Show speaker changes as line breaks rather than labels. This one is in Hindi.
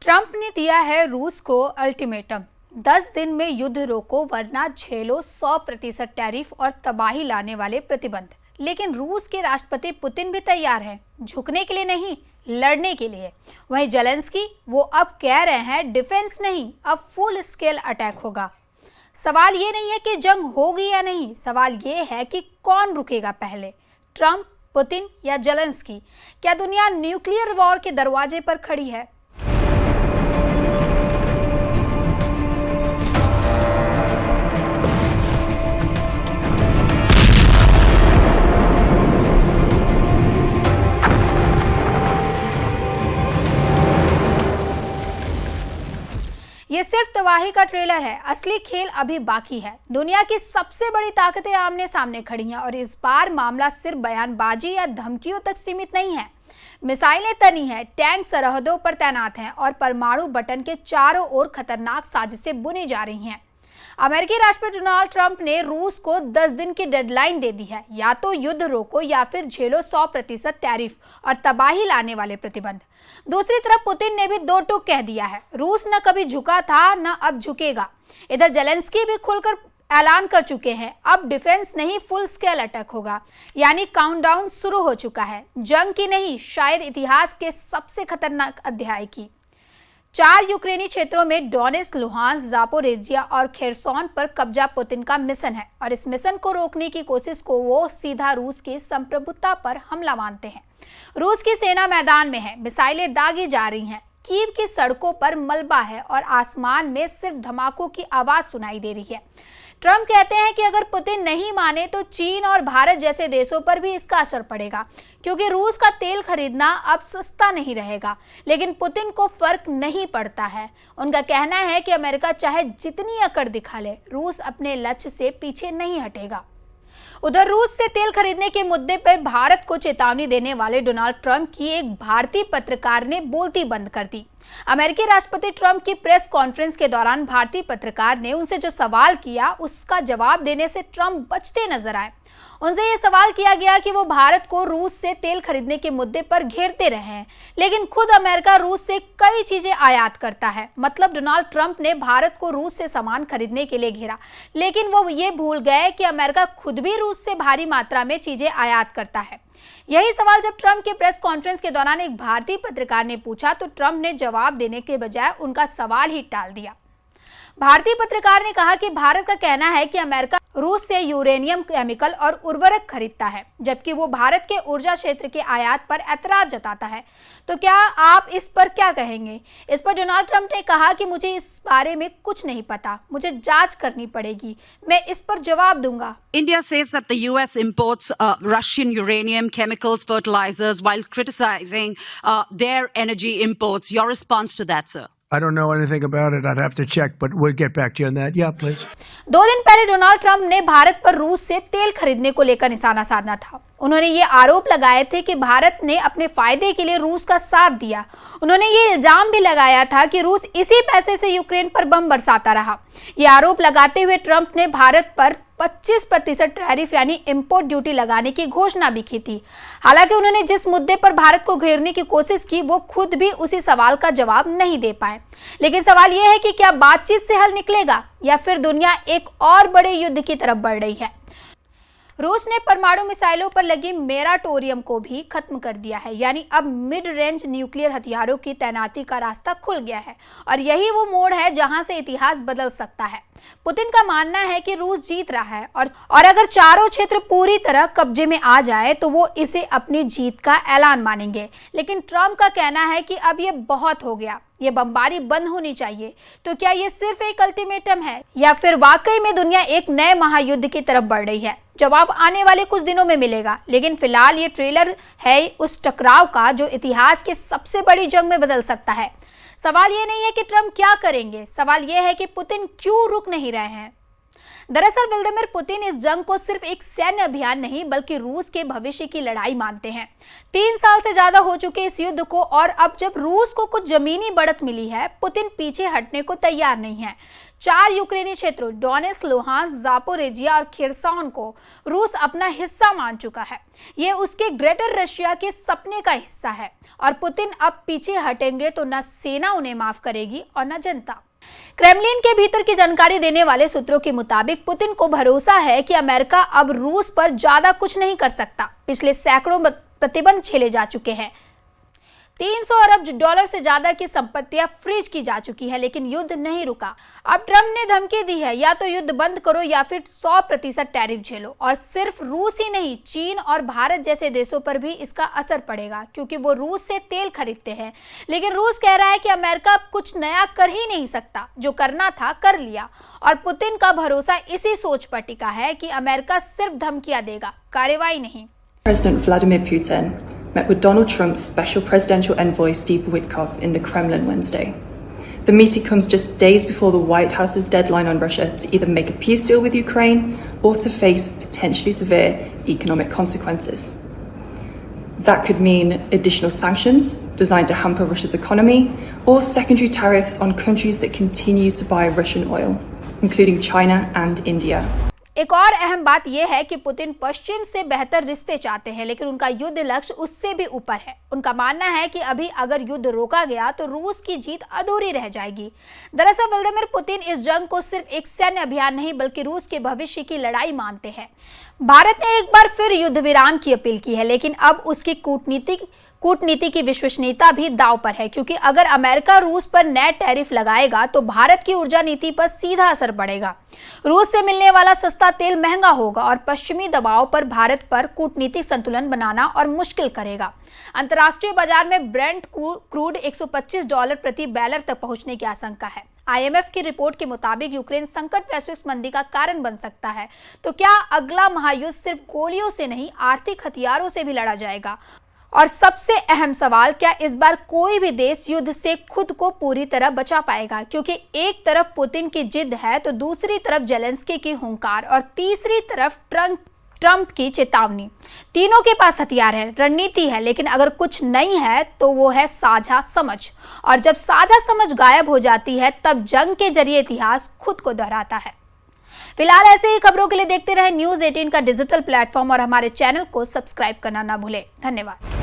ट्रंप ने दिया है रूस को अल्टीमेटम, 10 दिन में युद्ध रोको वरना झेलो 100% टैरिफ और तबाही लाने वाले प्रतिबंध। लेकिन रूस के राष्ट्रपति पुतिन भी तैयार हैं, झुकने के लिए नहीं, लड़ने के लिए। वहीं जेलेंस्की वो अब कह रहे हैं डिफेंस नहीं, अब फुल स्केल अटैक होगा। सवाल ये नहीं है कि जंग होगी या नहीं, सवाल ये है कि कौन रुकेगा पहले, ट्रंप, पुतिन या जेलेंस्की। क्या दुनिया न्यूक्लियर वॉर के दरवाजे पर खड़ी है? ये सिर्फ तबाही का ट्रेलर है, असली खेल अभी बाकी है। दुनिया की सबसे बड़ी ताकतें आमने सामने खड़ी हैं और इस बार मामला सिर्फ बयानबाजी या धमकियों तक सीमित नहीं है। मिसाइलें तनी हैं, टैंक सरहदों पर तैनात हैं और परमाणु बटन के चारों ओर खतरनाक साजिशें बुनी जा रही हैं। अमेरिकी राष्ट्रपति डोनाल्ड ट्रंप ने रूस को 10 दिन की डेडलाइन दे दी है, या तो युद्ध रोको या फिर झेलो 100% टैरिफ और तबाही लाने वाले प्रतिबंध। दूसरी तरफ पुतिन ने भी दो टूक कह दिया है, रूस न कभी झुका था न अब झुकेगा। इधर जेलेंस्की भी खुलकर ऐलान कर चुके हैं, अब डिफेंस नहीं फुल स्केल अटैक होगा। यानी काउंटडाउन शुरू हो चुका है, जंग की नहीं, शायद इतिहास के सबसे खतरनाक अध्याय की। 4 यूक्रेनी क्षेत्रों में डोनेट्स्क, लुहांस्क, जापोरेजिया और खेरसोन पर कब्जा पुतिन का मिशन है और इस मिशन को रोकने की कोशिश को वो सीधा रूस की संप्रभुता पर हमला मानते हैं। रूस की सेना मैदान में है, मिसाइलें दागी जा रही हैं, कीव की सड़कों पर मलबा है और आसमान में सिर्फ धमाकों की आवाज सुनाई दे रही है। ट्रंप कहते हैं कि अगर पुतिन नहीं माने तो चीन और भारत जैसे देशों पर भी इसका असर पड़ेगा, क्योंकि रूस का तेल खरीदना अब सस्ता नहीं रहेगा। लेकिन पुतिन को फर्क नहीं पड़ता है। उनका कहना है कि अमेरिका चाहे जितनी अकड़ दिखा ले, रूस अपने लक्ष्य से पीछे नहीं हटेगा। उधर रूस से तेल खरीदने के मुद्दे पर भारत को चेतावनी देने वाले डोनाल्ड ट्रंप की एक भारतीय पत्रकार ने बोलती बंद कर दी। अमेरिकी राष्ट्रपति ट्रंप की प्रेस कॉन्फ्रेंस के दौरान भारतीय पत्रकार ने उनसे जो सवाल किया, उसका जवाब देने से ट्रंप बचते नजर आए। उनसे यह सवाल किया गया कि वो भारत को रूस से तेल खरीदने के मुद्दे पर घेरते रहे हैं, लेकिन खुद अमेरिका रूस से कई चीजें आयात करता है। मतलब डोनाल्ड ट्रंप ने भारत को रूस से सामान खरीदने के लिए घेरा, लेकिन वो ये भूल गए कि अमेरिका खुद भी रूस से भारी मात्रा में चीजें आयात करता है। यही सवाल जब ट्रंप के प्रेस कॉन्फ्रेंस के दौरान एक भारतीय पत्रकार ने पूछा तो ट्रंप ने जवाब देने के बजाय उनका सवाल ही टाल दिया। भारतीय पत्रकार ने कहा कि भारत का कहना है कि अमेरिका रूस से यूरेनियम, केमिकल और उर्वरक खरीदता है, जबकि वो भारत के ऊर्जा क्षेत्र के आयात पर ऐतराज जताता है। तो क्या आप इस पर क्या कहेंगे? इस पर डोनाल्ड ट्रंप ने कहा कि मुझे इस बारे में कुछ नहीं पता, मुझे जांच करनी पड़ेगी, मैं इस पर जवाब दूंगा।
India says that the US imports Russian uranium, chemicals, fertilizers while criticizing their energy imports. Your response to that, sir?
I don't know anything about it. I'd have to check, but we'll get back to you on that. Yeah, please.
2 दिन पहले डोनाल्ड ट्रंप ने भारत पर रूस से तेल खरीदने को लेकर निशाना साधना था। उन्होंने ये आरोप लगाए थे कि भारत ने अपने फायदे के लिए रूस का साथ दिया। उन्होंने ये इल्जाम भी लगाया था कि रूस इसी पैसे से यूक्रेन पर बम बरसाता रहा। ये आरोप लगाते हुए ट्रंप ने भारत पर 25% टैरिफ यानी इंपोर्ट ड्यूटी लगाने की घोषणा भी की थी। हालांकि उन्होंने जिस मुद्दे पर भारत को घेरने की कोशिश की, वो खुद भी उसी सवाल का जवाब नहीं दे पाए। लेकिन सवाल यह है कि क्या बातचीत से हल निकलेगा या फिर दुनिया एक और बड़े युद्ध की तरफ बढ़ रही है? रूस ने परमाणु मिसाइलों पर लगी मोराटोरियम को भी खत्म कर दिया है, यानी अब मिड रेंज न्यूक्लियर हथियारों की तैनाती का रास्ता खुल गया है और यही वो मोड़ है जहां से इतिहास बदल सकता है। पुतिन का मानना है कि रूस जीत रहा है और अगर चारों क्षेत्र पूरी तरह कब्जे में आ जाए तो वो इसे अपनी जीत का ऐलान मानेंगे। लेकिन ट्रंप का कहना है कि अब ये बहुत हो गया, ये बमबारी बंद होनी चाहिए। तो क्या ये सिर्फ एक अल्टीमेटम है या फिर वाकई में दुनिया एक नए महायुद्ध की तरफ बढ़ रही है? जवाब आने वाले कुछ दिनों में मिलेगा, लेकिन फिलहाल ये ट्रेलर है उस टकराव का जो इतिहास की सबसे बड़ी जंग में बदल सकता है। सवाल ये नहीं है कि ट्रंप क्या करेंगे, सवाल ये है कि पुतिन क्यों रुक नहीं रहे हैं। दरअसल व्लादिमीर पुतिन इस जंग को सिर्फ एक सैन्य अभियान नहीं बल्कि रूस के भविष्य की लड़ाई मानते हैं। 3 साल से ज्यादा हो चुके इस युद्ध को और अब जब रूस को कुछ जमीनी बढ़त मिली है, पुतिन पीछे हटने को तैयार नहीं है। 4 यूक्रेनी क्षेत्रों डोनेट्स्क, लुहांस्क, जापोरिजिया और खिर्सन को रूस अपना हिस्सा मान चुका है। ये उसके ग्रेटर रशिया के सपने का हिस्सा है और पुतिन अब पीछे हटेंगे तो न सेना उन्हें माफ करेगी और न जनता। क्रेमलिन के भीतर की जानकारी देने वाले सूत्रों के मुताबिक पुतिन को भरोसा है कि अमेरिका अब रूस पर ज्यादा कुछ नहीं कर सकता। पिछले सैकड़ों प्रतिबंध झेले जा चुके हैं। 300 अरब डॉलर से ज्यादा की संपत्तियां फ्रीज की जा चुकी है, लेकिन युद्ध नहीं रुका। अब ट्रंप ने धमकी दी है, या तो युद्ध बंद करो या फिर 100% टैरिफ झेलो। और सिर्फ रूस ही नहीं, चीन और भारत जैसे देशों पर भी इसका असर पड़ेगा, क्योंकि वो रूस से तेल खरीदते हैं। लेकिन रूस कह रहा है कि अमेरिका अब कुछ नया कर ही नहीं सकता, जो करना था कर लिया। और पुतिन का भरोसा इसी सोच पर टिका है कि अमेरिका सिर्फ धमकियां देगा, कार्रवाई नहीं।
President Vladimir Putin met with Donald Trump's special presidential envoy Steve Witkoff in the Kremlin Wednesday. The meeting comes just days before the White House's deadline on Russia to either make a peace deal with Ukraine or to face potentially severe economic consequences. That could mean additional sanctions designed to hamper Russia's economy or secondary tariffs on countries that continue to buy Russian oil, including China and India.
एक और अहम बात यह है कि पुतिन पश्चिम से बेहतर रिश्ते चाहते हैं, लेकिन उनका युद्ध लक्ष्य उससे भी ऊपर है। उनका मानना है कि अभी अगर युद्ध रोका गया तो रूस की जीत अधूरी रह जाएगी। दरअसल व्लादिमीर पुतिन इस जंग को सिर्फ एक सैन्य अभियान नहीं बल्कि रूस के भविष्य की लड़ाई मानते हैं। भारत ने एक बार फिर युद्ध विराम की अपील की है, लेकिन अब उसकी कूटनीति की विश्वसनीयता भी दांव पर है, क्योंकि अगर अमेरिका रूस पर नए टैरिफ लगाएगा तो भारत की ऊर्जा नीति पर सीधा असर पड़ेगा। रूस से मिलने वाला सस्ता तेल महंगा होगा और पश्चिमी दबाव पर भारत पर कूटनीतिक संतुलन बनाना और मुश्किल करेगा। अंतर्राष्ट्रीय बाजार में ब्रेंट क्रूड $125 प्रति बैरल तक पहुंचने की आशंका है। IMF की रिपोर्ट के मुताबिक यूक्रेन संकट वैश्विक मंदी का कारण बन सकता है। तो क्या अगला महायुद्ध सिर्फ गोलियों से नहीं, आर्थिक हथियारों से भी लड़ा जाएगा? और सबसे अहम सवाल, क्या इस बार कोई भी देश युद्ध से खुद को पूरी तरह बचा पाएगा? क्योंकि एक तरफ पुतिन की जिद है तो दूसरी तरफ जेलेंस्की की हुंकार और तीसरी तरफ ट्रंप की चेतावनी। तीनों के पास हथियार है, रणनीति है, लेकिन अगर कुछ नहीं है तो वो है साझा समझ। और जब साझा समझ गायब हो जाती है तब जंग के जरिए इतिहास खुद को दोहराता है। फिलहाल ऐसे ही खबरों के लिए देखते रहें News 18 का डिजिटल प्लेटफॉर्म और हमारे चैनल को सब्सक्राइब करना ना भूलें। धन्यवाद।